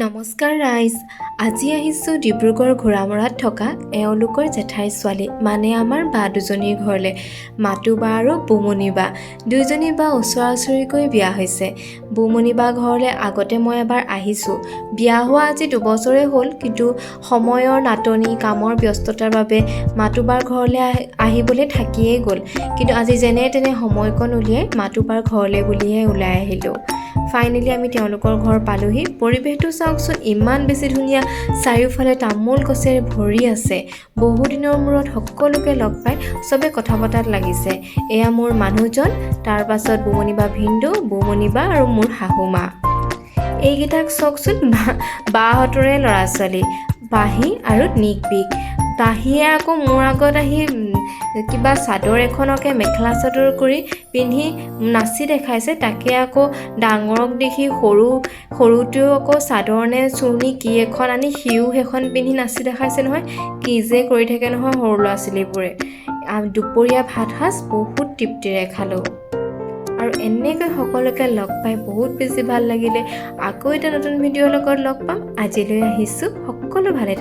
নমস্কাৰ ৰাইজ, আজি আহিছোঁ ডিব্ৰুগড় ঘোঁৰামৰাত থকা এওঁলোকৰ জেঠাই ছোৱালী মানে আমাৰ বা দুজনীৰ ঘৰলৈ। মাতু বা আৰু বুমনি বা দুইজনী বা ওচৰা ওচৰিকৈ বিয়া হৈছে। বুমনি বা ঘৰলৈ আগতে মই এবাৰ আহিছোঁ। বিয়া হোৱা আজি 2 বছৰে হ'ল, কিন্তু সময়ৰ নাটনি কামৰ ব্যস্ততাৰ বাবে মাতু বাৰ ঘৰলৈ আহিবলৈ থাকিয়েই গ'ল। কিন্তু আজি যেনে তেনে সময়কণ উলিয়াই মাতু বাৰ ঘৰলৈ বুলিহে ওলাই আহিলোঁ। ফাইনেলি আমি তেওঁলোকৰ ঘৰ পালোহি। পৰিৱেশটো চাওকচোন, ইমান বেছি ধুনীয়া। চাৰিওফালে তামোল গছেৰে ভৰি আছে। বহুদিনৰ মূৰত সকলোকে লগ পাই চবে কথা পতাত লাগিছে। এয়া মোৰ মানুহজন, তাৰ পাছত বুমনি বা ভিনদেউ, বুমনি বা আৰু মোৰ শাহুমা। এইকেইটাক চাওকচোন, বাহঁতৰে ল'ৰা ছোৱালী, পাহি আৰু নিকবিক। পাহিয়ে আকৌ মোৰ আগত আহি কিবা চাদৰ এখনকে মেখেলা চাদৰ কৰি পিন্ধি নাচি দেখাইছে। তাকে আকৌ ডাঙৰক দেখি সৰুটোৱেও আকৌ চাদৰ নে চুৰ্ণি কি এখন আনি সিও সেইখন পিন্ধি নাচি দেখাইছে নহয়। কি যে কৰি থাকে নহয় সৰু ল'ৰা ছোৱালীবোৰে। দুপৰীয়া ভাত সাজ বহুত তৃপ্তিৰে খালোঁ আৰু এনেকৈ সকলোকে লগ পাই বহুত বেছি ভাল লাগিলে। আকৌ এটা নতুন ভিডিঅ'ৰ লগত লগ পাম। আজিলৈ আহিছোঁ, সকলো ভালে থাকক।